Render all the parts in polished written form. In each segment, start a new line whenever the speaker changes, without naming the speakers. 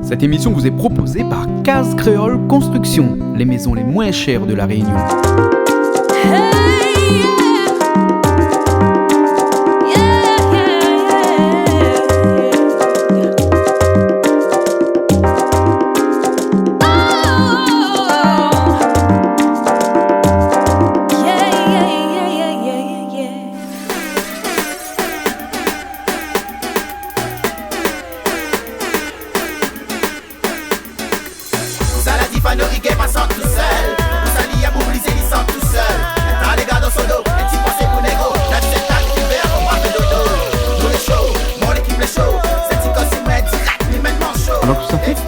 Cette émission vous est proposée par Case Créole Construction, les maisons les moins chères de la Réunion.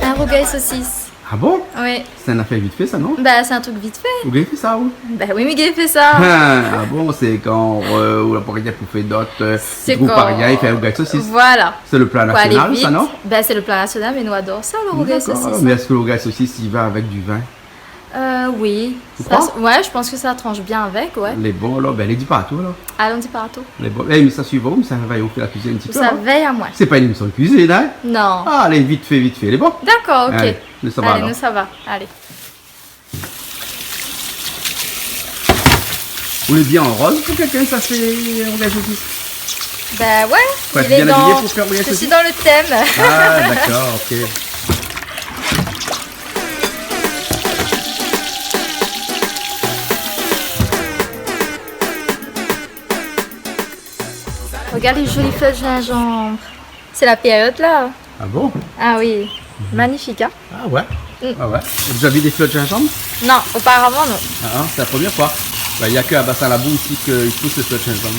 Un rougail saucisse.
Ah bon?
Oui.
C'est une affaire vite fait ça, non?
Bah c'est un truc vite fait.
Vous avez fait ça, où?
Bah oui, mais il fait ça.
Ah bon, c'est quand on pour rien pour faire d'autres.
C'est
quand
quand...
il fait un rougail saucisse.
Voilà.
C'est le plat
Faut aller
national,
vite.
ça, non?
Bah c'est le plat national, mais nous adorons ça, le rougail
D'accord.
saucisse.
Mais est-ce que le rougail saucisse, il va avec du vin?
Oui.
Tu
Ça,
crois?
ouais, je pense que ça tranche bien avec, ouais.
Les bons, là, ben les dis partout, là.
Allons-y partout.
Les bons. Eh, mais ça suit bon, ça va y offrir la cuisine un petit peu.
Ça
hein?
veille à moi.
C'est pas une émission de cuisine, hein?
Non.
Ah, allez, vite fait, vite fait. Les bons?
D'accord, ok.
Allez, nous, ça va
Allez,
alors.
nous ça va. Allez.
Vous voulez bien en rose pour quelqu'un, ça fait un rougail saucisse?
Bah ouais.
Faut être
il est
bien habillé
dans...
pour faire rougail
Je suis
saucisse?
dans le thème.
Ah, d'accord, ok.
Regarde les jolies feuilles de gingembre. C'est la période là.
Ah bon?
Ah oui. Magnifique, hein?
Ah ouais? Ah ouais. Vous avez des fleurs de gingembre?
Non, auparavant non.
Ah, c'est la première fois. Il n'y a qu'à Bassin-Labou ici qu'il pousse les fleurs de gingembre.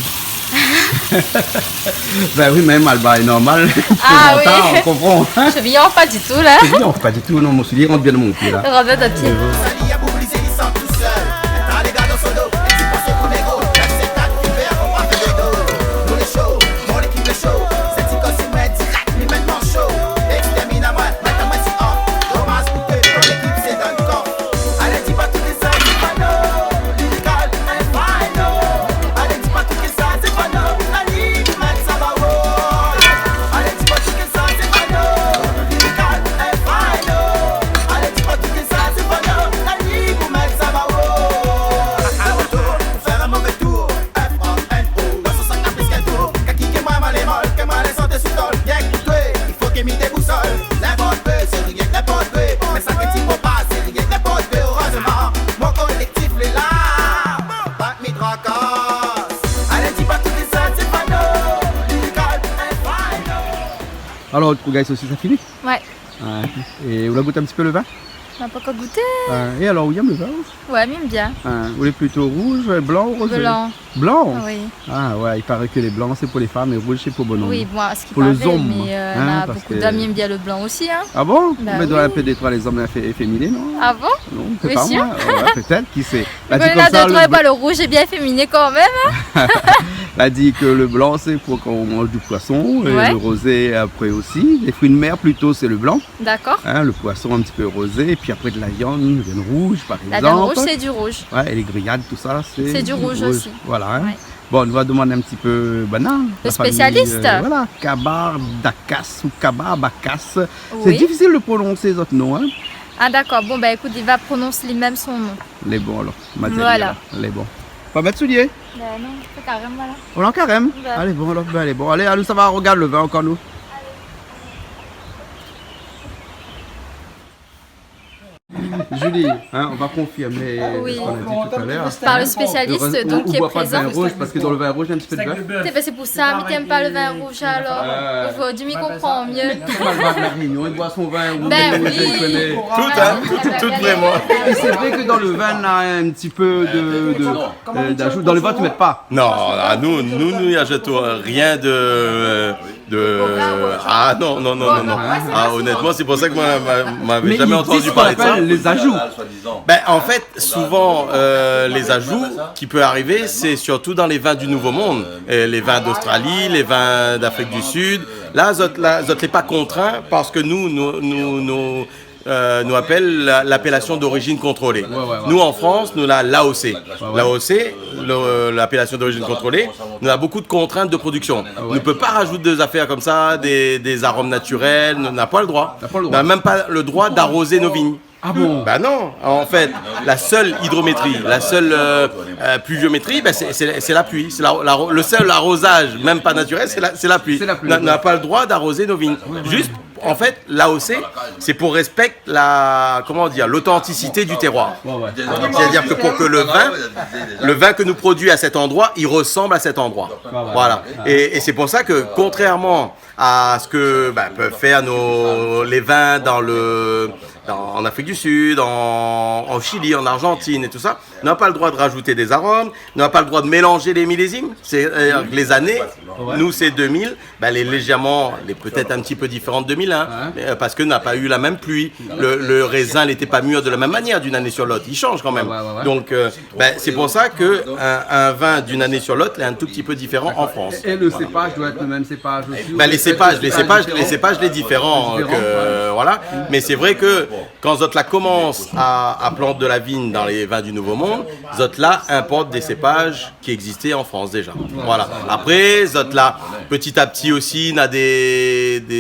Ben oui, même Alba est normal.
Ah
Pour longtemps,
oui.
on comprend. Hein?
Chevillon pas du tout là.
C'est bien, pas du tout. Non, mon soulier rentre bien dans mon pied là.
Robert à pied.
Alors, le rougail saucisse, ça finit?
Ouais.
Ouais. Et vous la goûtez un petit peu le vin?
On n'a pas encore goûté.
Et alors, William, le vin?
Ouais, même bien.
Vous voulez plutôt rouge, blanc ou rosé?
Blanc.
Blanc?
Oui.
Ah ouais, il paraît que les blancs c'est pour les femmes et rouge c'est pour bonhomme.
Oui, bon, ce qui
Pour le
paraît,
zombie,
mais
hein,
on a
parce
beaucoup
que-
d'hommes qui aiment bien le blanc aussi, hein.
Ah bon?
Bah
Mais doit
oui.
un peu détruire les hommes efféminés, non?
Ah bon?
Non, c'est
Oui,
pas
sûr.
moi. Ouais, peut-être, qui sait. Elle
Mais
dit,
là,
comme ça,
de toi, bah, le rouge est bien féminin quand même. Hein.
elle a dit que le blanc c'est pour qu'on mange du poisson et
Ouais.
le rosé après aussi. Les fruits de mer plutôt c'est le blanc.
D'accord.
Hein, le poisson un petit peu rosé et puis après de la viande rouge par
La
exemple.
viande rouge, c'est du rouge.
Ouais, et les grillades, tout ça,
C'est du rouge aussi.
Voilà. Hein.
Ouais.
Bon, on va demander un petit peu banane.
Le spécialiste.
Voilà, Kabar Dakas ou Kabar Bakas.
Oui.
C'est difficile de prononcer les autres noms. Hein.
Ah d'accord, bon bah écoute, il va prononcer lui-même son nom.
Les bons alors.
Voilà.
Les bons. Pas mettre souliers.
Ben non, c'est carrément là.
On est en carême.
Ouais.
Allez, bon alors, ben, allez, bon. Allez, allez, ça va, regarde le vin encore nous. Julie, hein, on va confirmer
Oui.
ce qu'on a dit tout à l'heure.
Par le spécialiste donc
on
qui est
boit pas de vin
présent.
rouge parce que dans le vin rouge, il y a un petit peu de beurre.
C'est pour ça, mais t'aimes pas le vin rouge alors. Aujourd'hui, m'y comprend mieux.
Tout le monde va à la Réunion, il boit son vin rouge.
Ben
il
oui.
connaît.
Tout vraiment.
Et c'est vrai que dans le vin, on a un petit peu d'ajout. Dans le vin, tu ne mets pas.
Non, là, nous y ajoutons rien de. Ah non. Ah, honnêtement, c'est pour ça que moi, m'avais jamais entendu parler de ça.
Les ajouts.
Ben, en fait, souvent, les ajouts qui peuvent arriver, c'est surtout dans les vins du Nouveau Monde. Et les vins d'Australie, les vins d'Afrique du Sud. Là, zot n'est pas contraint parce que nous nous appelle l'appellation d'origine contrôlée. Nous, en France, nous avons l'AOC. L'AOC, l'appellation d'origine contrôlée, nous a beaucoup de contraintes de production. On ne peut pas rajouter des affaires comme ça, des arômes naturels, on n'a pas le droit. On n'a même pas le droit d'arroser nos vignes.
Ah bon?
Ben non, en fait, la seule hydrométrie, la seule pluviométrie, ben c'est la pluie. Le seul arrosage, même pas naturel, c'est la pluie. On n'a pas le droit d'arroser nos vignes. Juste, en fait, l'AOC, c'est pour respecter l'authenticité du terroir. C'est-à-dire que pour que le vin que nous produit à cet endroit, il ressemble à cet endroit. Voilà. Et c'est pour ça que, contrairement à ce que peuvent faire les vins en Afrique du Sud, en Chili, en Argentine et tout ça, on n'a pas le droit de rajouter des arômes, on n'a pas le droit de mélanger les millésimes. Les années, nous c'est 2000, légèrement, peut-être un petit peu différentes de 2001, parce que n'a pas eu la même pluie. Le raisin n'était pas mûr de la même manière d'une année sur l'autre, il change quand même. Donc c'est pour ça qu'un vin d'une année sur l'autre est un tout petit peu différent en France.
Et le cépage doit être le même cépage aussi?
Les cépages, les différents. Voilà. Mais c'est vrai que quand Zotla commence à planter de la vigne dans les vins du Nouveau Monde, Zotla importe des cépages qui existaient en France déjà. Voilà. Après, Zotla, petit à petit aussi, on a des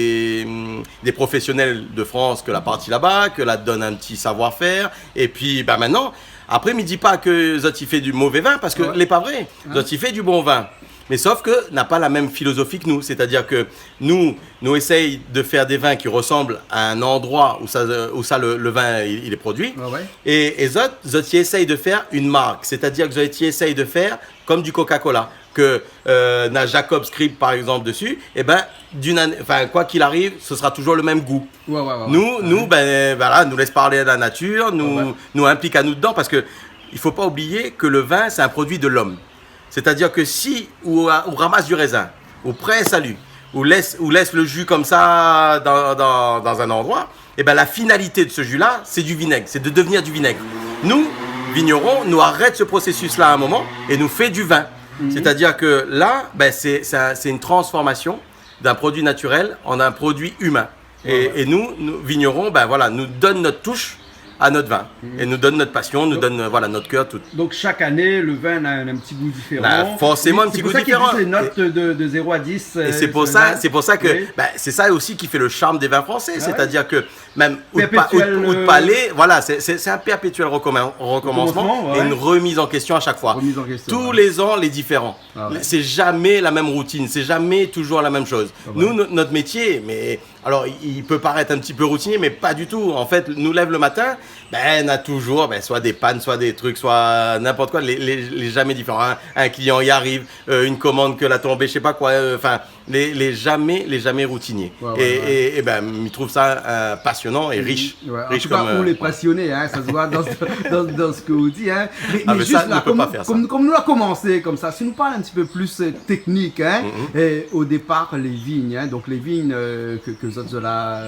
professionnels de France que la partie là-bas, que là donne un petit savoir-faire. Et puis, maintenant, après, il ne dit pas que Zot fait du mauvais vin, parce que n'est pas vrai. Zot fait du bon vin. Mais sauf que n'a pas la même philosophie que nous. C'est-à-dire que nous essayons de faire des vins qui ressemblent à un endroit où le vin il est produit. Et Zot essaye de faire une marque. C'est-à-dire que Zot essaye de faire comme du Coca-Cola. Que n'a Jacob Scribe par exemple dessus. Et quoi qu'il arrive, ce sera toujours le même goût. Nous, nous laisse parler à la nature, nous implique à nous dedans, parce que il faut pas oublier que le vin c'est un produit de l'homme. C'est-à-dire que si on ramasse du raisin, ou presse à lui, ou laisse le jus comme ça dans un endroit, et la finalité de ce jus-là, c'est du vinaigre, c'est de devenir du vinaigre. Nous, vignerons, nous arrête ce processus-là à un moment et nous fait du vin. C'est-à-dire que là, c'est une transformation d'un produit naturel en un produit humain. Et nous, vignerons, nous donne notre touche à notre vin et nous donne notre passion, nous donne notre cœur. Tout.
Donc chaque année, le vin a un petit goût différent.
Forcément un petit goût différent.
C'est pour ça qu'il existe les notes de 0 à 10.
Et c'est pour ça que c'est ça aussi qui fait le charme des vins français. C'est-à-dire que même ou de palais, c'est un perpétuel recommencement et une remise en question à chaque fois. Tous les ans, les différents. C'est jamais la même routine, c'est jamais toujours la même chose. Nous, notre métier, alors il peut paraître un petit peu routinier, mais pas du tout. En fait, nous lève le matin, on a toujours soit des pannes, soit des trucs, soit n'importe quoi, les jamais différents. Un client y arrive, une commande que la tombée, je sais pas quoi, les jamais routiniers. Il trouve ça passionnant et riche.
Riche en tout cas, on est passionnés, ça se voit dans ce que vous dites. Mais juste
ça,
là, comme nous a commencé comme ça, si nous parlons un petit peu plus technique, et au départ, les vignes, donc les vignes que Zola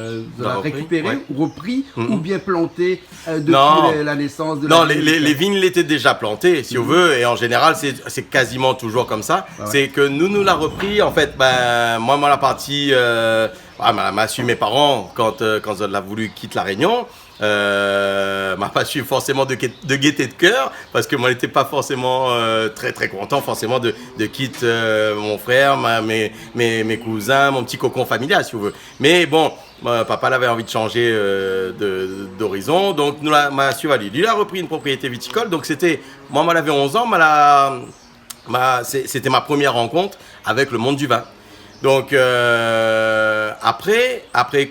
récupérées, repris ou bien plantées depuis la naissance de la vigne.
Les vignes l'étaient déjà plantées, si on veut, et en général, c'est quasiment toujours comme ça. C'est que nous l'a repris, en fait, moi, la partie, m'a su mes parents quand Zola a voulu quitter la Réunion. M'a pas su forcément de gaieté de cœur, parce que moi j'étais pas forcément très très content forcément de quitter mon frère, mes cousins, mon petit cocon familial si vous voulez. Mais bon, papa avait envie de changer d'horizon, donc m'a su aller. Lui il a repris une propriété viticole, donc c'était, moi elle avait 11 ans, c'était ma première rencontre avec le monde du vin. Donc après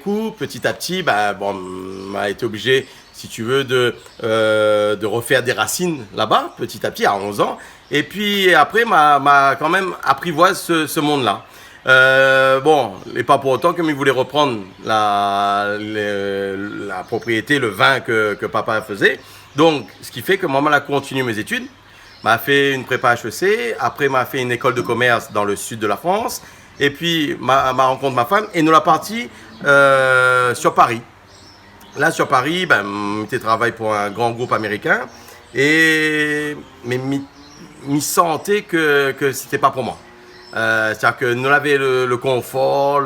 coup, petit à petit, m'a été obligé, si tu veux, de refaire des racines là-bas, petit à petit, à 11 ans. Et puis après, m'a quand même apprivoisé ce monde-là. Et pas pour autant comme il voulait reprendre la propriété, le vin que papa faisait. Donc, ce qui fait que maman a continué mes études, m'a fait une prépa HEC, après m'a fait une école de commerce dans le sud de la France. Et puis, m'a rencontré ma femme et nous l'a parti sur Paris. Là, sur Paris, j'étais travaillé pour un grand groupe américain. Mais m'y sentais que c'était pas pour moi. C'est-à-dire que nous avions le confort,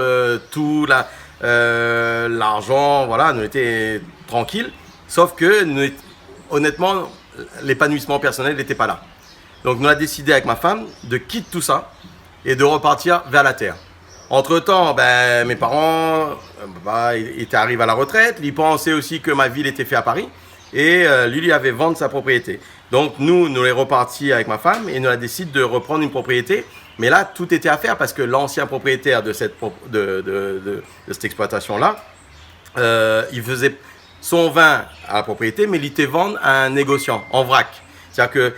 l'argent, voilà, nous étions tranquille. Sauf que, honnêtement, l'épanouissement personnel n'était pas là. Donc, nous avons décidé avec ma femme de quitter tout ça et de repartir vers la terre. Entre-temps, mes parents ils étaient arrivés à la retraite. Ils pensaient aussi que ma ville était faite à Paris. Et lui avait vendu sa propriété. Donc, nous les repartis avec ma femme et nous avons décidé de reprendre une propriété. Mais là, tout était à faire parce que l'ancien propriétaire de cette exploitation-là, il faisait son vin à la propriété, mais il était vendu à un négociant en vrac. C'est-à-dire que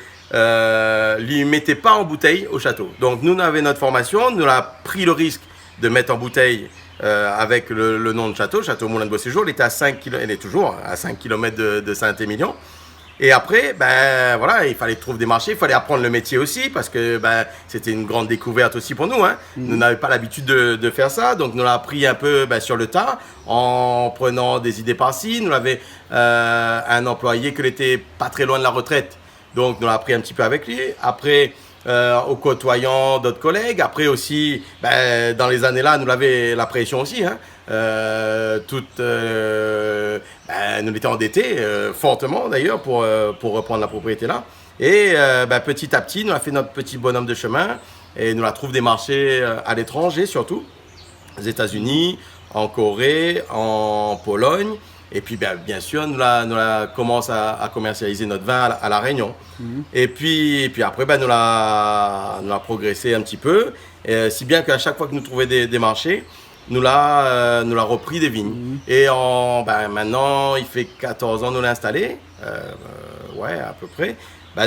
lui ne mettait pas en bouteille au château. Donc, nous avons notre formation, nous avons pris le risque de mettre en bouteille avec le nom de château, Château Moulin de Beauséjour. Il était à 5 km, il est toujours à 5 km de Saint-Émilion. Et après, il fallait trouver des marchés, il fallait apprendre le métier aussi, parce que c'était une grande découverte aussi pour nous. Hein. Nous n'avions pas l'habitude de faire ça, donc nous l'avons appris un peu sur le tas, en prenant des idées par-ci. Nous avions un employé qui n'était pas très loin de la retraite, donc nous l'avons appris un petit peu avec lui. Après, au côtoyant d'autres collègues. Après aussi, dans les années-là, nous l'avons la pression aussi. Hein. Nous étions endettés, fortement d'ailleurs, pour reprendre la propriété là. Et petit à petit, nous avons fait notre petit bonhomme de chemin et nous la trouvé des marchés à l'étranger surtout, aux États-Unis, en Corée, en Pologne. Et puis, bien sûr, nous la commencé à commercialiser notre vin à La Réunion. Et puis après, nous la progressé un petit peu. Si bien qu'à chaque fois que nous trouvions des marchés, nous la repris des vignes. Et maintenant, il fait 14 ans nous l'a installé. À peu près.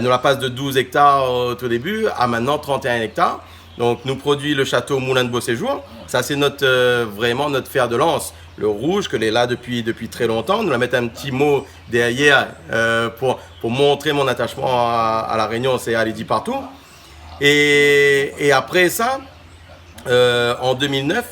Nous la passe de 12 hectares au tout début à maintenant 31 hectares. Donc, nous produit le château Moulin de Beauséjour. Ça, c'est vraiment notre fer de lance. Le rouge, que l'est là depuis très longtemps. Nous la mettons un petit mot derrière pour montrer mon attachement à La Réunion, c'est Allez dit partout. Et après ça, en 2009,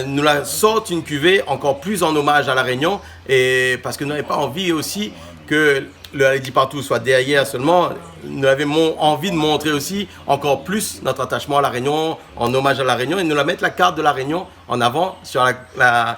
nous la sortent une cuvée encore plus en hommage à La Réunion, et parce que nous n'avions pas envie aussi que le Allez dit partout soit derrière seulement. Nous avions envie de montrer aussi encore plus notre attachement à La Réunion, en hommage à La Réunion, et nous la mettre la carte de La Réunion en avant sur la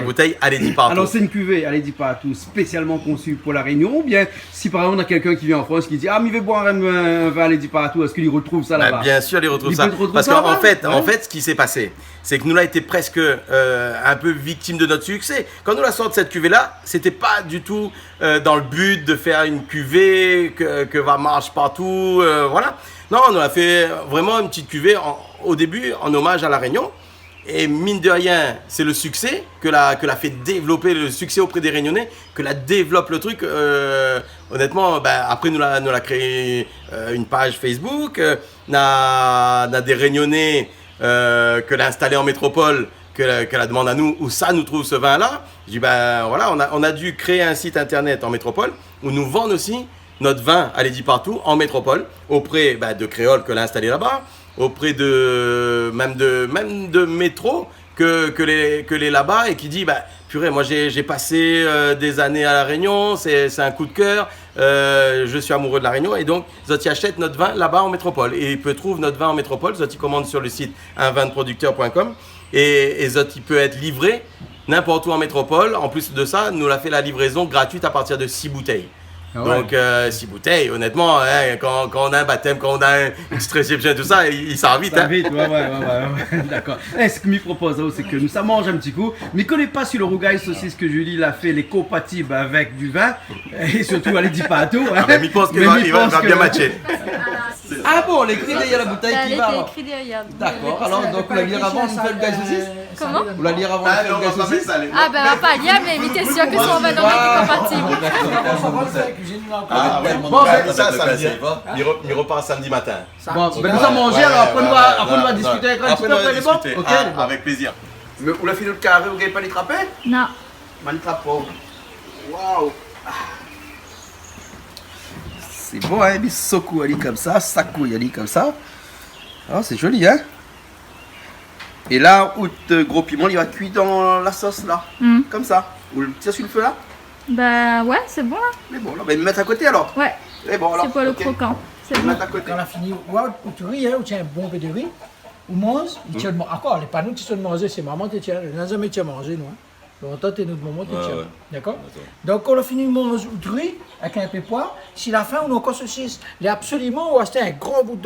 bouteille Allez dit partout.
Alors c'est une cuvée Allez dit partout spécialement conçue pour La Réunion, ou bien si par exemple on a quelqu'un qui vient en France qui dit mais il veut boire un vin Allez dit partout, est-ce qu'il retrouve ça là-bas?
Bien sûr, il retrouve ça. Parce qu'en fait, ce qui s'est passé, c'est que nous l'avons été presque un peu victime de notre succès. Quand nous la sortons de cette cuvée-là, c'était pas du tout dans le but de faire une cuvée que va marche partout, voilà. Non, on a fait vraiment une petite cuvée au début en hommage à La Réunion. Et mine de rien, c'est le succès que l'a fait développer, le succès auprès des Réunionnais, que la développe le truc. Honnêtement, après nous l'a créé une page Facebook, n'a des Réunionnais que l'a installé en métropole, que la demande à nous, où ça nous trouve ce vin-là. Je dis on a dû créer un site internet en métropole où nous vendons aussi notre vin Allez dit partout en métropole, auprès de créoles que l'a installé là-bas, auprès même de métro que les là-bas, et qui dit purée, moi j'ai passé des années à La Réunion, c'est un coup de cœur, je suis amoureux de La Réunion, et donc Zoti achète notre vin là-bas en métropole, et il peut trouver notre vin en métropole. Zoti commande sur le site unvindeproducteur.com, et Zoti peut être livré n'importe où en métropole. En plus de ça, nous l'a fait la livraison gratuite à partir de 6 bouteilles. Donc 6 bouteilles, honnêtement, quand on a un baptême, quand on a une petite réception et tout ça, il sort vite.
Ça vite, ouais, d'accord. Ce que je propose, c'est que nous, ça mange un petit coup. Mais ne connais pas sur le rougail saucisse que Julie l'a fait, les compatibles avec du vin, et surtout, elle dit pas à tout.
Mais il pense qu'il va bien matcher.
Ah bon, l'écrit derrière la bouteille qui va.
Écrit derrière.
D'accord, alors donc vous la lire avant, vous faites le rougail saucisse?
Comment?
Vous la lire avant, vous faites le rougail saucisse?
Ah on va pas lire, mais t'es sûr que son vin dans est compatible.
Il repart samedi matin.
Bon, nous allons manger, alors après on va discuter avec un petit peu après les bords. Ok,
avec plaisir.
Mais vous la fille de carré, vous n'avez pas les trapper?
Non.
Mal trapo. Waouh. C'est beau, hein, mais soku ali comme ça, sakou ali comme ça. Ah, c'est joli, hein. Et là, gros piment, il va cuire dans la sauce là, comme ça. Vous le tirez sur le feu là?
Ouais, c'est bon là.
Mais bon, là, me mettre à côté alors.
Ouais.
Mais bon, alors.
C'est pas le croquant. C'est bon.
Mettre à côté.
Quand on a fini, ou tu ris, ou tu as un bon peu de riz, ou mange, il tient encore, les panneaux qui sont mangés, c'est maman qui tient, on n'a jamais tient mangé, nous. Longtemps, t'es notre moment, t'es
Ouais,
tiens.
ouais.
D'accord? Donc, quand on a fini de manger outruy, avec un peu de pois, si la fin, on a encore saucisse. Il est absolument, on va acheter un grand bout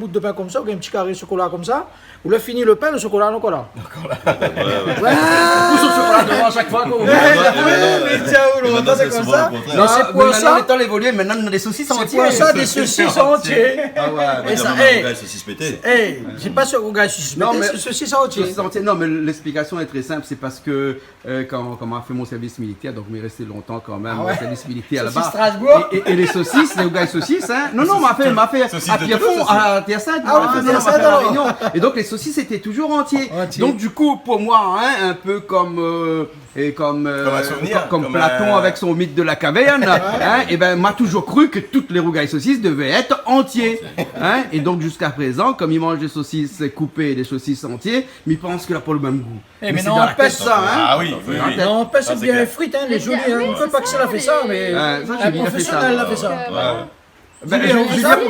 de pain comme ça, ou un petit carré de chocolat comme ça. On a fini le pain, le chocolat, encore là.
Pousse au chocolat devant à chaque fois.
Mais tiens,
Mais
longtemps,
maintenant,
c'est
c'est
comme
souvent
ça.
le contraire.
Non, c'est pour
Maintenant,
ça.
les temps évoluent, maintenant, on a des saucisses
C'est
entières.
pour ça, des saucisses entiers.
Ah ouais.
Et ça,
Hey, saucisse pété.
hey, j'ai pas ce gars saucisse,
Non, mais-
c'est saucisses entiers.
Saucisses entières. Non, mais l'explication est très simple. C'est parce que quand on a fait mon service militaire, donc je suis resté longtemps quand même
Ah ouais.
au service militaire
Saucisses
là-bas.
Strasbourg.
Et les saucisses, les gars saucisses, hein. Non, m'a fait
saucisses
à
de
Pierrefonds,
Toulouse,
à Tiersainte,
Ah oui, Tiersainte,
à La
alors.
Réunion. Et donc les saucisses étaient toujours entiers.
Entiers.
Donc du coup, pour moi, hein, un peu comme
un souvenir,
comme
comme
Platon
un-
avec son mythe de la caverne, hein, et ben m'a toujours cru que toutes les rougailles saucisses devaient être entiers, hein, et donc jusqu'à présent, comme ils mangent des saucisses coupées et des saucisses entiers, mais ils pensent qu'il n'a pas le même goût.
Eh, mais
c'est
non,
dans la
on pèse
tête, ça, hein.
Ah oui, oui, oui.
Non, on pèse
Ça, c'est
bien
clair.
les frites, hein, les
Mais
jolies.
bien,
Hein.
oui,
On ne peut
c'est
pas que
ça,
cela fait ça, mais
ça, j'ai
un
bien fait
professionnel
ça.
l'a fait ça.
Ben,
Les
j'ai
gens,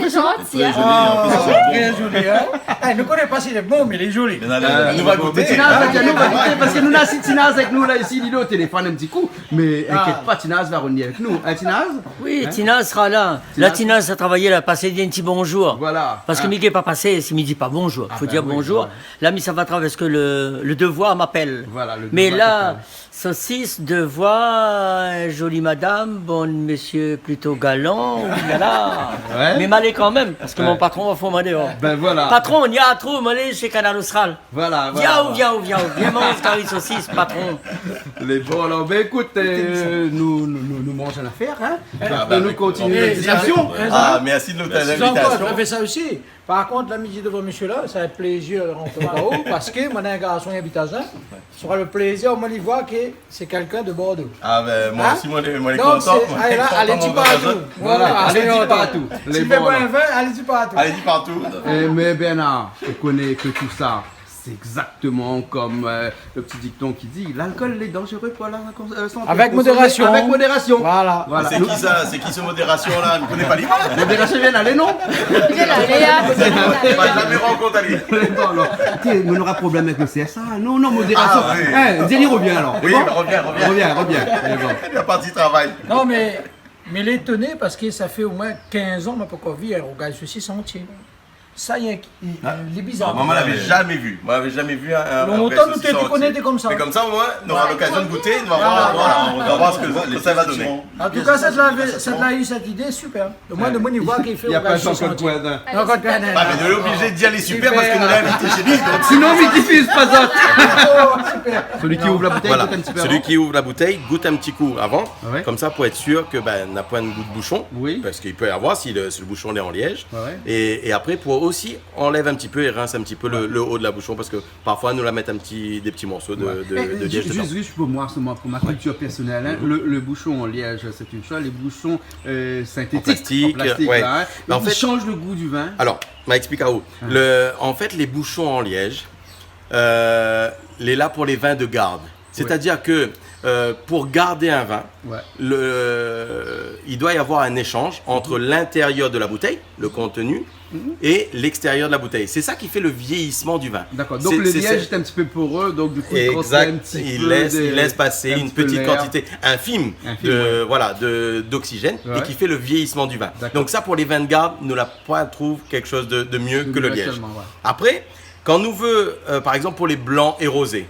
les gens entiers. hein.
Ah, très joli, hein. Ah, il ne connaît pas s'il est bon, mais il est joli.
Mais allez,
nous va goûter.
Tinaz, nous va goûter, parce que nous avons Tinaz avec nous là ici, Lilo, au téléphone un petit coup, mais inquiète pas, Tinaz va revenir avec nous. Hein, Tinaz?
Oui, Tina sera là.
Tina-
La Tina a travaillé, elle a passé un petit bonjour.
Voilà.
Parce que
Ah.
Mickey n'est pas passé, s'il ne dit pas bonjour. Il faut
ben
dire
oui,
bonjour.
ouais.
Là, mais ça va travailler parce que le devoir m'appelle.
Voilà, le
Mais
devoir
là,
t'appelle.
saucisse, devoir, jolie madame, bon monsieur plutôt galant, là.
Ouais.
Mais m'allez quand même, parce que
Ouais.
mon patron va faire dehors.
Ben voilà.
Patron, il y a trop, m'allez chez Canal Austral.
Voilà,
Viens, viens mange carré saucisse, patron.
Les bons, alors, ben écoute, nous mangeons l'affaire, hein.
bah,
Nous
avec-
continuons
Eh,
la discussion.
Ah, merci de notre
Jean-Claude,
invitation.
on fait ça aussi. Par contre, la midi devant monsieur là, ça va être plaisir de rentrer là-haut, parce que moi, un garçon qui habite à Jean, ça sera le plaisir, moi, de voir que c'est quelqu'un de Bordeaux.
Ah ben moi
Hein?
aussi, moi les
Donc,
contents.
allez là, allez-y partout.
Voilà, allez-y partout. Les
Si tu
bons,
fais pas un
alors.
vin, allez-y partout.
Allez-y partout.
Mais Bernard, tu connais que tout ça. C'est exactement comme le petit dicton qui dit l'alcool est dangereux pour la santé.
Avec modération.
Avec modération.
Voilà.
Voilà.
C'est qui ça? C'est qui ce modération là? Vous connaissez pas l'image?
Modération vient d'aller, non?
Il est là, Léa.
On va jamais rencontrer.
Bon, alors, tiens, mais on aura problème avec le CSA. Non, modération.
Ah, oui.
Hein, Zélie revient alors.
Oui,
Bon,
bah, reviens.
reviens. Allez, bon.
Il a parti travail.
Non, mais l'étonné, parce que ça fait au moins 15 ans, on n'a pas encore vu un rougail saucisse entier. Ça, il est bizarre.
Maman l'avait jamais vu. Moi, j'avais jamais vu un
Longtemps,
vrai
nous,
saucisson
tu
entier.
connais des comme ça.
Mais comme ça, au moins, on aura l'occasion de goûter. On va voir ce que ça va donner.
En tout cas, ça a eu cette idée, super. Au moins, de moi, il voit qu'il fait
Il n'y a pas
rougail
de
saucisse
Jean-Claude
entier.
Poindin.
Encore plein d'un.
Ah, mais on est obligé de dire les super
Super.
parce que nous l'a invité chez lui. donc-
Sinon, il diffuse pas ça.
Oh, super.
Celui qui ouvre la bouteille,
Voilà,
goûte un petit peu
celui
avant.
qui ouvre la bouteille goûte un petit coup avant,
Ouais.
comme ça pour être sûr que n'a point de goût de bouchon,
Oui.
parce qu'il peut y avoir si le bouchon est en liège.
Ouais.
Et après pour aussi enlève un petit peu et rince un petit peu le haut de la bouchon parce que parfois nous la mettent des petits morceaux de liège dedans.
Juste pour moi, pour ma culture personnelle, hein, le bouchon en liège, c'est une chose. Les bouchons synthétiques,
En plastique, ouais.
là, hein,
En
ils
fait-
changent le goût du vin.
Alors, m'explique à où. En fait, les bouchons en liège, les là pour les vins de garde. C'est-à-dire que pour garder un vin,
Ouais.
il doit y avoir un échange entre l'intérieur de la bouteille, le contenu, et l'extérieur de la bouteille. C'est ça qui fait le vieillissement du vin.
D'accord. Donc
C'est-
le
c'est-
liège est un petit peu poreux, donc du coup il transfère un
Exact,
petit
il
peu
laisse passer
un
une
petit peu
petite
l'air.
quantité infime,
Infime,
d'oxygène
Ouais.
et qui fait le vieillissement du vin.
D'accord.
Donc ça pour les vins de garde, nous la point trouve quelque chose de mieux que le liège.
Actuellement, ouais.
Après, quand nous veut, par exemple pour les blancs et rosés,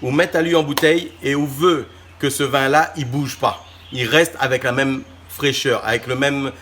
ou mettre à lui en bouteille et on veut que ce vin-là, il bouge pas, il reste avec la même fraîcheur, avec la même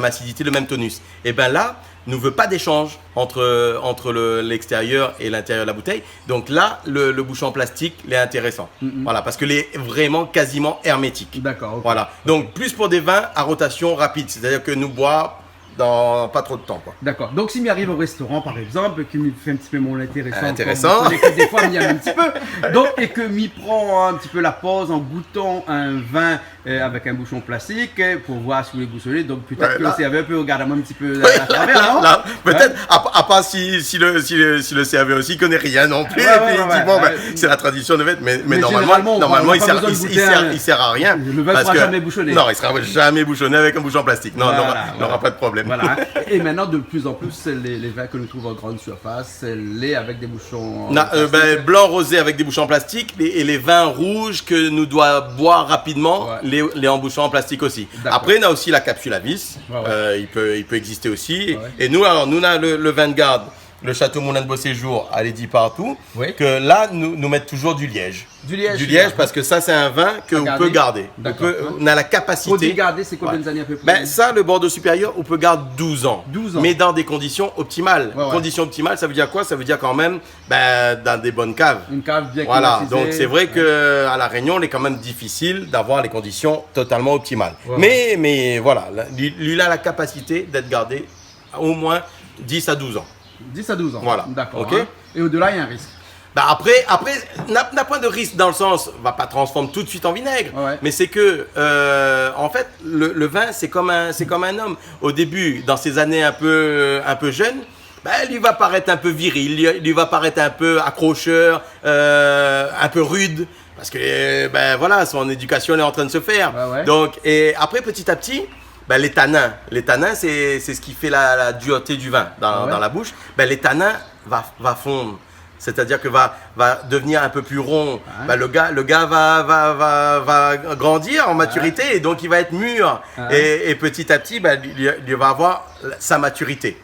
acidité, le même tonus. Et bien là, ne veut pas d'échange entre l'extérieur et l'intérieur de la bouteille. Donc là, le bouchon en plastique, il est intéressant. Voilà, parce que il est vraiment quasiment hermétique.
D'accord. ok.
Voilà. Donc plus pour des vins à rotation rapide, c'est-à-dire que nous boire dans pas trop de temps, quoi.
D'accord. Donc, s'il m'arrive au restaurant, par exemple, qui me fait un petit peu mon intéressant,
Intéressant.
comme vous savez que des fois, il y a un petit peu. Donc, et que m'y prend un petit peu la pause en goûtant un vin avec un bouchon plastique pour voir si vous voulez bouchonner. Donc, peut-être
Ouais,
que
là-
le serveur peut regarder un petit peu à travers, non?
Là, peut-être, à part si le serveur aussi connaît rien non plus,
Ouais,
et puis
ouais,
il dit
ouais,
bon,
ouais.
ben, c'est la tradition de mettre, mais
Mais
normalement,
généralement, on
il
n'a pas
sert,
besoin de goûter un-
il sert à rien.
Le vin
parce
sera
que-
jamais bouchonné.
Non, il sera jamais bouchonné avec un bouchon en plastique. Non,
Voilà,
il n'aura
voilà.
pas de problème. problème.
Voilà. Et maintenant, de plus en plus, les vins que nous trouvons en grande surface, c'est les avec des bouchons.
Blanc rosé avec des bouchons en plastique et les vins rouges que nous doit boire rapidement, les en bouchons en plastique aussi. Après, on a aussi la capsule à vis. Il peut exister aussi. Et nous, alors, nous on a le vin de garde. Le château Moulin de Beauséjour à l'édit partout, que là, nous mettons toujours du liège. Du liège parce que ça, c'est un vin qu'on peut garder. On a la capacité.
Pour garder, c'est combien d'années à peu près?
Ça, le Bordeaux supérieur, on peut garder 12 ans.
12 ans.
Mais dans des conditions optimales. Conditions optimales, ça veut dire quoi? Ça veut dire quand même dans des bonnes caves.
Une cave bien
Voilà,
climatisée.
donc c'est vrai qu'à La Réunion, il est quand même difficile d'avoir les conditions totalement optimales. Mais voilà, lui a la capacité d'être gardé au moins 10 à 12 ans.
10 à 12 ans.
Voilà.
D'accord.
Ok.
Et au-delà, il y a un risque.
Après, n'a pas de risque dans le sens, on va pas transformer tout de suite en vinaigre, mais c'est que, en fait, le vin, c'est comme un homme. Au début, dans ses années un peu jeunes, lui va paraître un peu viril, lui va paraître un peu accrocheur, un peu rude, parce que, voilà, son éducation est en train de se faire. Donc, et après, petit à petit, les tanins, c'est ce qui fait la dureté du vin dans la bouche. Les tanins va fondre, c'est-à-dire que va devenir un peu plus rond. Le gars va grandir en maturité et donc il va être mûr. Et petit à petit, il va avoir sa maturité.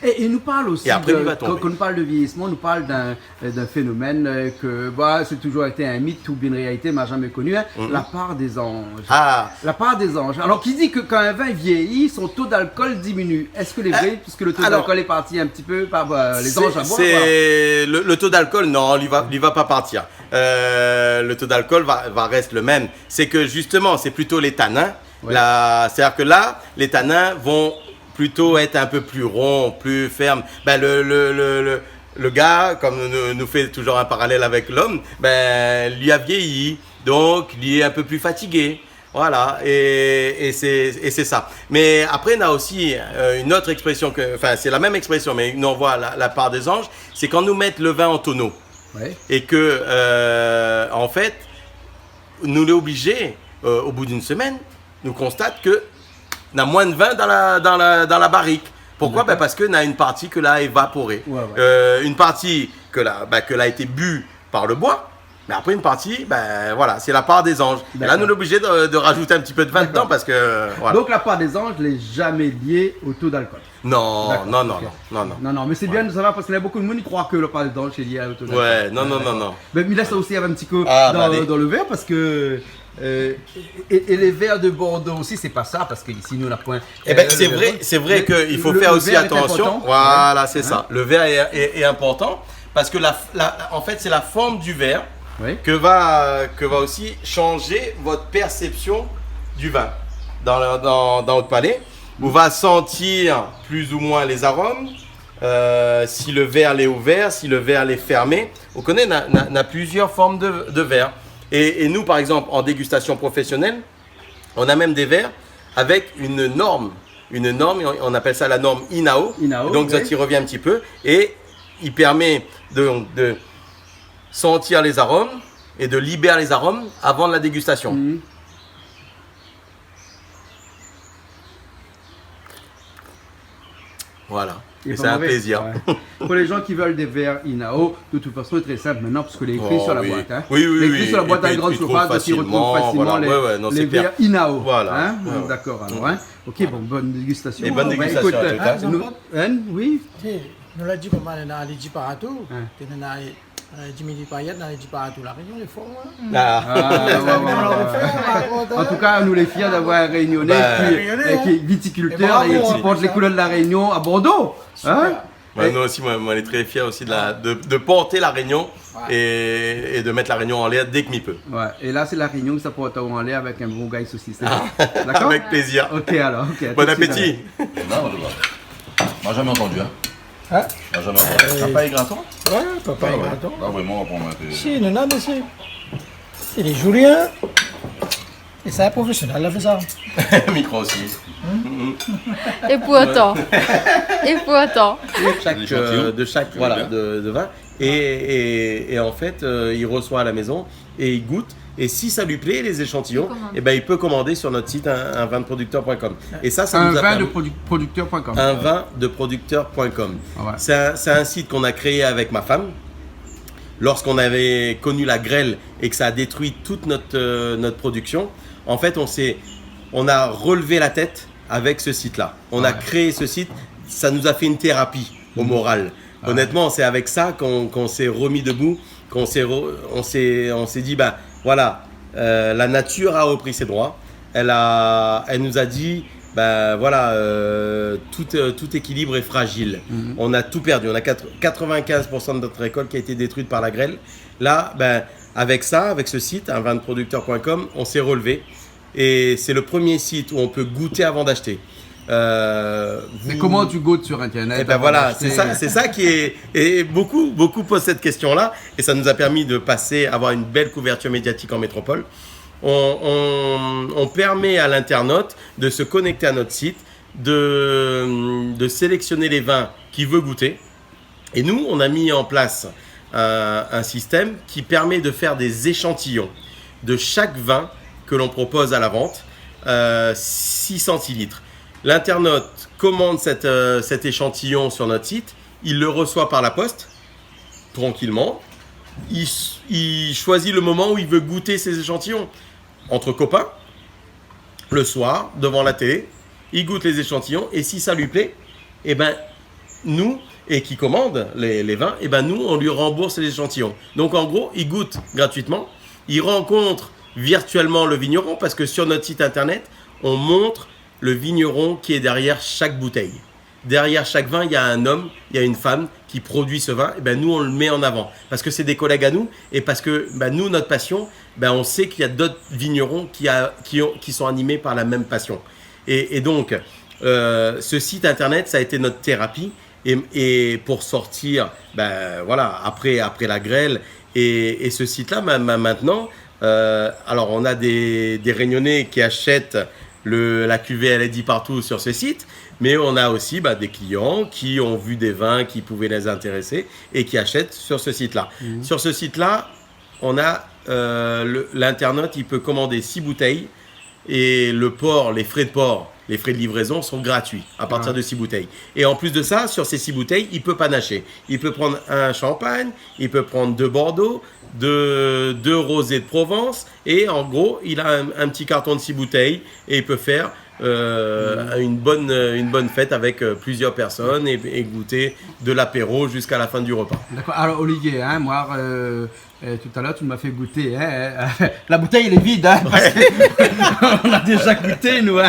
Et il nous parle aussi,
et après, quand
nous parle de vieillissement, on nous parle d'un phénomène que c'est toujours été un mythe ou bien une réalité, mais jamais connu, la part des anges. La part des anges. Alors, qui dit que quand un vin vieillit, son taux d'alcool diminue? Est-ce que les vrai, puisque le taux d'alcool est parti un petit peu par les anges à boire?
Le taux d'alcool, non, il va pas partir. Le taux d'alcool va rester le même. C'est que justement, c'est plutôt les tanins. C'est-à-dire que là, les tanins vont plutôt être un peu plus ronds, plus fermes. Le gars, comme nous fait toujours un parallèle avec l'homme, lui a vieilli, donc il est un peu plus fatigué. Voilà, et c'est ça. Mais après, on a aussi une autre expression, c'est la même expression, mais nous on voit la part des anges, c'est quand nous mettons le vin en tonneau. Et que, en fait, nous l'est obligé, au bout d'une semaine, nous constate que on a moins de vin dans la barrique. Pourquoi? Parce qu'on a une partie que l'a évaporée. Une partie que l'a été bu par le bois. Mais après une partie, voilà, c'est la part des anges. Et là, nous sommes obligés de rajouter un petit peu de vin dedans parce que... Voilà.
Donc la part des anges n'est jamais liée au taux d'alcool?
Non,
mais c'est bien de savoir parce qu'il y a beaucoup de monde qui croit que la part des anges est liée au taux d'alcool.
Non.
Mais là, ça aussi, il y avait un petit coup dans le verre parce que... et les verres de Bordeaux aussi, c'est pas ça parce qu'ici nous on a point.
C'est vrai qu'il faut faire aussi attention. Voilà, c'est ça. Le verre est important parce que en fait c'est la forme du verre que va aussi changer votre perception du vin dans votre palais. Vous va sentir plus ou moins les arômes. Si le verre est ouvert, si le verre est fermé. On connaît, on a plusieurs formes de verre. Et nous, par exemple, en dégustation professionnelle, on a même des verres avec une norme. On appelle ça la norme INAO. Donc, ça y revient un petit peu. Et il permet de sentir les arômes et de libérer les arômes avant la dégustation. Voilà. Et c'est un plaisir.
Pour les gens qui veulent des verres INAO, de toute façon, c'est très simple maintenant parce que les écrits sur la boîte.
Oui.
Écrit sur la boîte à grande surface, ils retrouvent facilement les verres INAO.
Voilà.
D'accord, alors. Ok, bonne dégustation.
Et bonne dégustation à tout à l'heure.
Oui.
Nous l'a dit comment on a les dit partout. On a Jimmy Payet, on a dit partout. La Réunion est fort.
En tout cas, nous les fiers d'avoir un Réunionnais qui est viticulteur et qui porte les couleurs de la Réunion à Bordeaux.
Nous aussi, moi, on est très fiers aussi de porter la Réunion et de mettre la Réunion en l'air dès que m'y peut.
Et là, c'est la Réunion qui s'apporte en l'air avec un bon gars saucisse. D'accord?
Avec plaisir.
Ok, alors.
Bon appétit.
Moi, jamais entendu. Moi, jamais entendu. Papa et Graton?
Ouais, papa et Graton.
Là, vraiment, on va prendre un peu.
Si, non, mais c'est les Juliens. Et c'est un professionnel, elle a fait ça.
Micro aussi.
Et pourtant.
De chaque de vin, Et en fait, il reçoit à la maison et il goûte. Et si ça lui plaît, les échantillons, il peut commander sur notre site unvindeproducteur.com. Et ça nous a permis...
Unvindeproducteur.com.
Unvindeproducteur.com.
Ouais.
C'est un site qu'on a créé avec ma femme. Lorsqu'on avait connu la grêle et que ça a détruit toute notre production, en fait, on a relevé la tête avec ce site-là. On a créé ce site, ça nous a fait une thérapie au moral. Honnêtement, c'est avec ça qu'on s'est remis debout, on s'est dit, voilà, la nature a repris ses droits. Elle nous a dit, voilà, tout équilibre est fragile. On a tout perdu. On a 95% de notre récolte qui a été détruite par la grêle. Là, avec ce site, unvindeproducteur.com, on s'est relevé. Et c'est le premier site où on peut goûter avant d'acheter.
Mais comment tu goûtes sur Internet?
Voilà, c'est ça qui est. Et beaucoup posent cette question-là, et ça nous a permis de avoir une belle couverture médiatique en métropole. On permet à l'internaute de se connecter à notre site, de sélectionner les vins qu'il veut goûter. Et nous, on a mis en place un système qui permet de faire des échantillons de chaque vin que l'on propose à la vente, 6 centilitres. L'internaute commande cet échantillon sur notre site, il le reçoit par la poste, tranquillement. Il choisit le moment où il veut goûter ces échantillons. Entre copains, le soir, devant la télé, il goûte les échantillons et si ça lui plaît, nous, et qui commande les vins, nous, on lui rembourse les échantillons. Donc en gros, il goûte gratuitement, il rencontre virtuellement le vigneron parce que sur notre site internet, on montre le vigneron qui est derrière chaque bouteille. Derrière chaque vin, il y a un homme, il y a une femme qui produit ce vin. Nous, on le met en avant parce que c'est des collègues à nous et parce que nous, notre passion, on sait qu'il y a d'autres vignerons qui sont animés par la même passion. Et donc, ce site internet, ça a été notre thérapie. Et pour sortir, voilà, après la grêle et ce site-là, maintenant, alors on a des Réunionnais qui achètent la cuvée Elle est dit partout sur ce site, mais on a aussi des clients qui ont vu des vins qui pouvaient les intéresser et qui achètent sur ce site-là. Sur ce site-là, on a l'internaute, il peut commander 6 bouteilles et le port, les frais de port, les frais de livraison sont gratuits à partir de 6 bouteilles. Et en plus de ça, sur ces 6 bouteilles, il peut panacher. Il peut prendre un champagne, il peut prendre 2 Bordeaux, 2 rosés de Provence. Et en gros, il a un petit carton de 6 bouteilles et il peut faire une bonne fête avec plusieurs personnes et goûter de l'apéro jusqu'à la fin du repas.
D'accord. Alors Olivier, moi, tout à l'heure, tu m'as fait goûter. La bouteille, elle est vide, parce qu'on a déjà goûté, nous.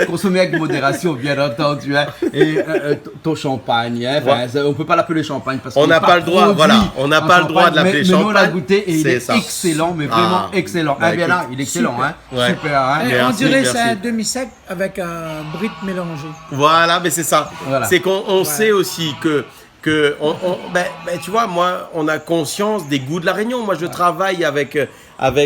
Consommer avec modération, bien entendu. Et ton champagne, on ne peut pas l'appeler champagne parce qu'on n'a pas le droit.
Voilà, on n'a pas le droit de l'appeler champagne.
Mais nous, on l'a goûté et il est excellent, mais vraiment excellent. Bien là, il est excellent. Super.
On dirait que c'est un demi-sec avec un brut mélangé.
Voilà, mais c'est ça. Voilà. C'est qu'on sait aussi que tu vois, moi, on a conscience des goûts de la Réunion. Moi, je travaille avec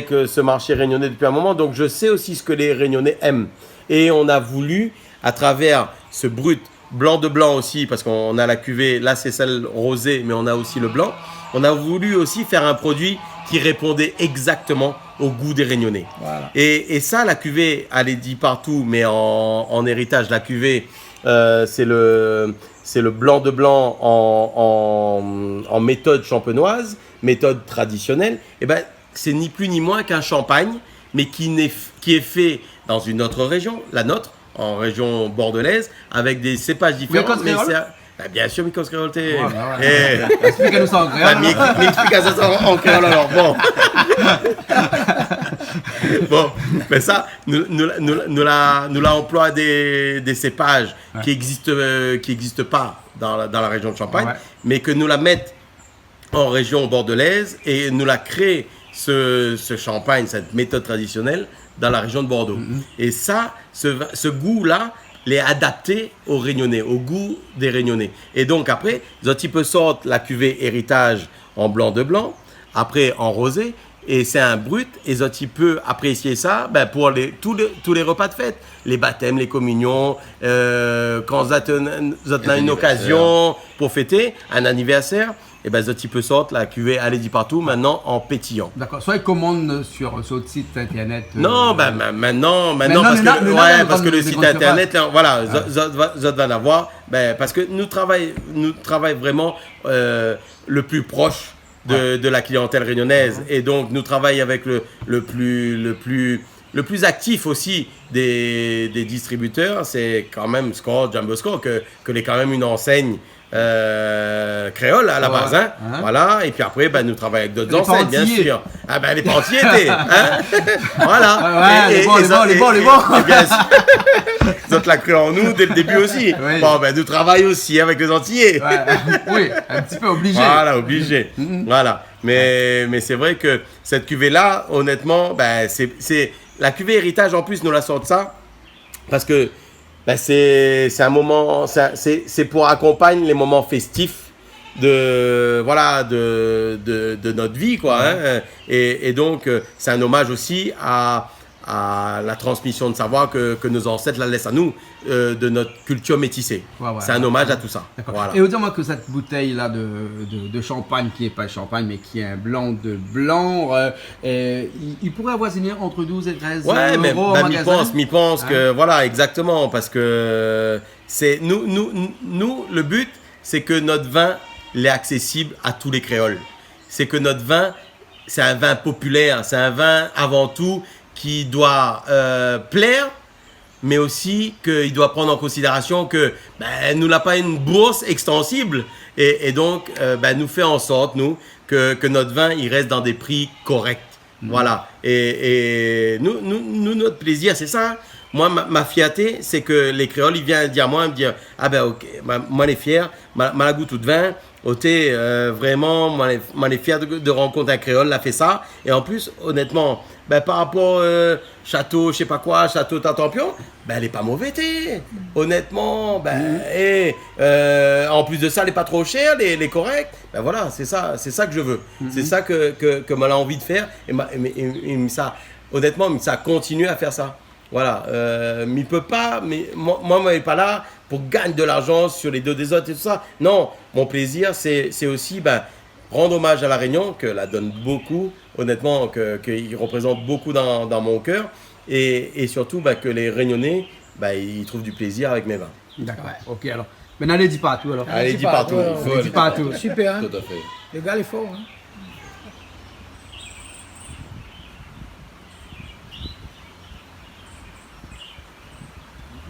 ce marché réunionnais depuis un moment, donc je sais aussi ce que les Réunionnais aiment. Et on a voulu, à travers ce brut, blanc de blanc aussi, parce qu'on a la cuvée, là c'est celle rosée, mais on a aussi le blanc. On a voulu aussi faire un produit qui répondait exactement au goût des Réunionnais. Voilà. Et ça, la cuvée, elle est dit partout, mais en héritage, la cuvée, c'est le blanc de blanc en méthode champenoise, méthode traditionnelle. C'est ni plus ni moins qu'un champagne, mais qui est fait dans une autre région, la nôtre, en région bordelaise, avec des cépages différents. Bien sûr, Mikos Créole.
Explique-nous ça en créole.
Explique-nous ça en créole alors. Bon, mais ça, nous la emploie des cépages qui existent pas dans la région de Champagne, mais que nous la mettons en région bordelaise et nous la créons ce champagne, cette méthode traditionnelle dans la région de Bordeaux. Et ça, ce goût-là, l'est adapté aux Réunionnais, au goût des Réunionnais. Et donc après, ils peut sortir la cuvée héritage en blanc de blanc, après en rosé, et c'est un brut, et Zoti peut apprécier ça ben, pour tous les repas de fête, les baptêmes, les communions, quand Zot a une occasion pour fêter un anniversaire, et ben Zoti peut sortir la cuvée Allez dit partout maintenant en pétillant.
D'accord, soit ils commandent sur le site internet.
Non, ben maintenant parce que le site internet, là, voilà, Zot va l'avoir, ben, parce que nous travaillons vraiment le plus proche de la clientèle réunionnaise, et donc nous travaillons avec le plus actif aussi des distributeurs, c'est quand même Score, Jumbo Score, que est quand même une enseigne créole à la base, hein. Voilà, et puis après nous travaillons avec d'autres enseignes, bien sûr. Ah ben les pantietés, hein. Voilà.
Les bons.
Et bien sûr, vous êtes la cru en nous dès le début aussi.
Oui.
Bon ben nous travaillons aussi avec les Antillais.
Oui, un petit peu obligé.
Voilà, obligé. Voilà. Mais c'est vrai que cette cuvée-là, honnêtement, ben c'est la cuvée héritage en plus nous la sort de ça, parce que ben c'est un moment, c'est pour accompagner les moments festifs de notre vie, quoi. Hein. Et donc c'est un hommage aussi à la transmission de savoir que nos ancêtres la laissent à nous, de notre culture métissée. C'est un hommage à tout ça.
Voilà. Et dis-moi que cette bouteille-là de champagne, qui n'est pas champagne, mais qui est un blanc de blanc, il pourrait avoisiner entre 12 et 13 euros au magasin.
m'y pense que, voilà, exactement, parce que c'est nous, le but, c'est que notre vin l'est accessible à tous les créoles. C'est que notre vin, c'est un vin populaire, c'est un vin avant tout qui doit plaire, mais aussi qu'il doit prendre en considération que nous n'avons pas une bourse extensible, et donc nous fait en sorte, nous, que notre vin il reste dans des prix corrects. Voilà. Et nous, notre plaisir, c'est ça. Moi, ma fierté, c'est que les créoles, ils viennent dire moi, ah ben ok, moi les fier, ma goût tout de vin, vraiment, moi les fier de rencontrer un créole, l'a fait ça. Et en plus, honnêtement, par rapport château, je sais pas quoi, château Tartampion, elle est pas mauvaise, honnêtement, en plus de ça, elle est pas trop chère, elle est correcte. Voilà, c'est ça que je veux. C'est ça que moi j'ai envie de faire, et ça, honnêtement, ça continue à faire ça. Voilà, il peut pas, mais moi, je suis pas là pour gagner de l'argent sur les dos des autres et tout ça. Non, mon plaisir, c'est aussi rendre hommage à la Réunion, que la donne beaucoup, honnêtement, qu'il représente beaucoup dans mon cœur, et surtout que les Réunionnais, ils trouvent du plaisir avec mes vins.
D'accord, ok, alors. Maintenant, allez, dis partout alors.
Allez, dis partout.
Dis partout.
Super, hein.
Tout à fait.
Le gars est fort, hein.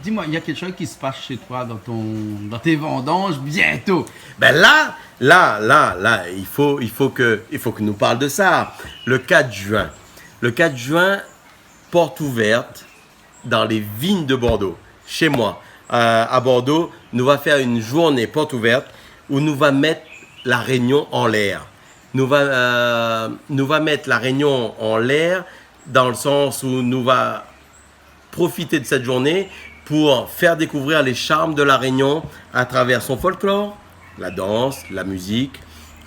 Dis-moi, il y a quelque chose qui se passe chez toi dans tes vendanges bientôt.
Là, il faut que nous parle de ça. Le 4 juin, porte ouverte dans les vignes de Bordeaux. Chez moi, à Bordeaux, nous va faire une journée porte ouverte où nous va mettre la Réunion en l'air. Nous va mettre la Réunion en l'air dans le sens où nous va profiter de cette journée pour faire découvrir les charmes de la Réunion à travers son folklore, la danse, la musique,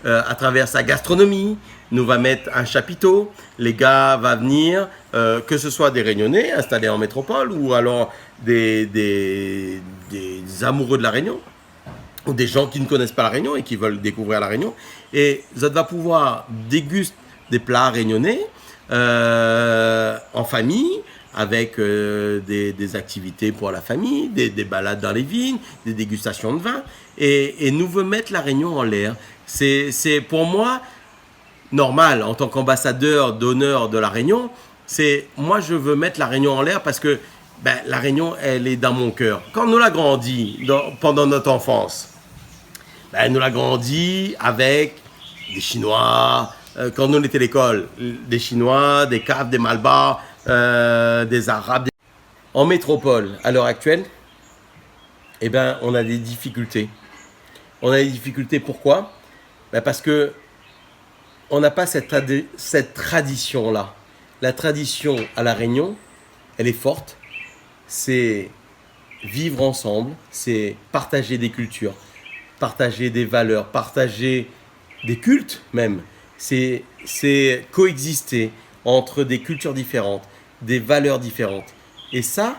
à travers sa gastronomie. Nous va mettre un chapiteau, les gars vont venir, que ce soit des Réunionnais installés en métropole, ou alors des amoureux de la Réunion, ou des gens qui ne connaissent pas la Réunion et qui veulent découvrir la Réunion. Et ça va pouvoir déguster des plats réunionnais en famille, avec des activités pour la famille, des balades dans les vignes, des dégustations de vin. Et nous veut mettre la Réunion en l'air. C'est pour moi normal, en tant qu'ambassadeur d'honneur de la Réunion, moi je veux mettre la Réunion en l'air parce que la Réunion, elle est dans mon cœur. Quand nous l'a grandi pendant notre enfance, nous l'a grandi avec des Chinois, quand nous étions à l'école, des Chinois, des Caves, des Malbars, des Arabes. En métropole, à l'heure actuelle, on a des difficultés. On a des difficultés, pourquoi ? Parce que on n'a pas cette tradition-là. La tradition à La Réunion, elle est forte. C'est vivre ensemble, c'est partager des cultures, partager des valeurs, partager des cultes même. c'est coexister entre des cultures différentes, des valeurs différentes. Et ça,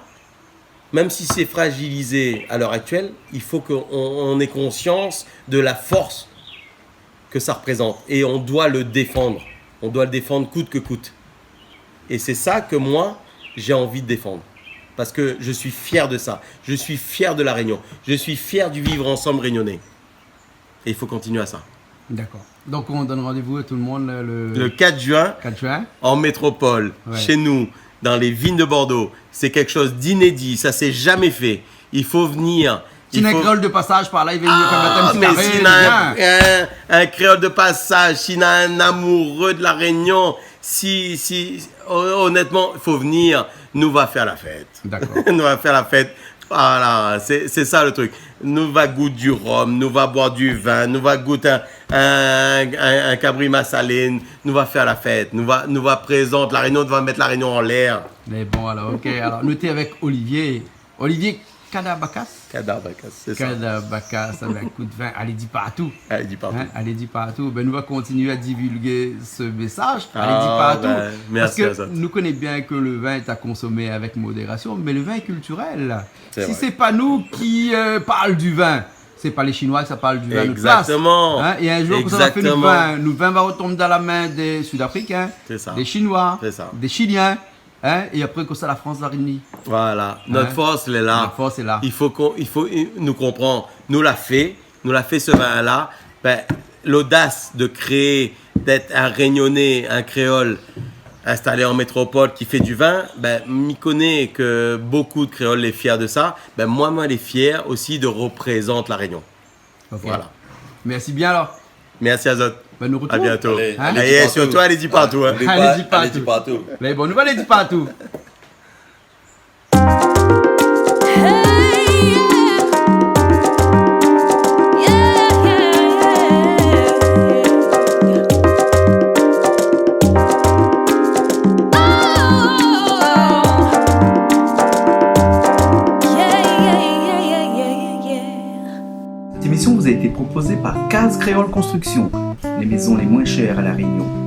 même si c'est fragilisé à l'heure actuelle, il faut qu'on ait conscience de la force que ça représente. Et on doit le défendre. On doit le défendre coûte que coûte. Et c'est ça que moi, j'ai envie de défendre. Parce que je suis fier de ça. Je suis fier de la Réunion. Je suis fier du vivre ensemble réunionnais. Et il faut continuer à ça.
D'accord. Donc on donne rendez-vous à tout le monde
le 4 juin,
4 juin,
en métropole, chez nous, dans les vignes de Bordeaux. C'est quelque chose d'inédit. Ça s'est jamais fait. Il faut venir.
Si un créole de passage par là, il va venir faire un petit
mais s'il a un créole de passage, s'il a un amoureux de la Réunion, honnêtement, il faut venir, nous va faire la fête.
D'accord.
Nous va faire la fête. Voilà, c'est ça le truc. Nous va goûter du rhum, nous va boire du vin, nous va goûter un cabri massaline, nous va faire la fête, nous va présenter la Réunion, nous va mettre la Réunion en l'air.
Mais bon, alors, ok. Alors, nous étions avec Olivier. Olivier Kadabacas.
Kadabacas, c'est ça.
Kadabacas, avec un coup de vin. Allez, dis partout.
Allez, dis partout.
Hein? Allez, dis partout. Ben, nous allons continuer à divulguer ce message. Allez, dis partout.
Ben, merci.
Parce que nous connaissons bien que le vin est à consommer avec modération, mais le vin est culturel. Si ce n'est pas nous qui parlons du vin, c'est pas les Chinois qui parlent du vin.
Exactement.
Hein? Et un jour, quand on a fait le vin va retomber dans la main des Sud-Africains, des Chinois, des Chiliens. Hein? Et après, comme ça, la France va réunir.
Voilà, notre force, elle est là.
Notre force est là.
Il faut nous comprendre. Nous l'a fait ce vin-là. Ben, l'audace de créer, d'être un Réunionnais, un créole installé en métropole qui fait du vin, ben, m'y connaît que beaucoup de créoles sont fiers de ça. Ben, moi, elle est fier aussi de représenter la Réunion.
Okay.
Voilà.
Merci bien alors.
Merci Azot.
Ben, nous
à bientôt.
Allez,
surtout, allez-y partout. Hein.
Allez-y partout.
Mais bon, nous allons partout.
Cette émission vous a été proposée par Case Créole Construction, les maisons les moins chères à La Réunion.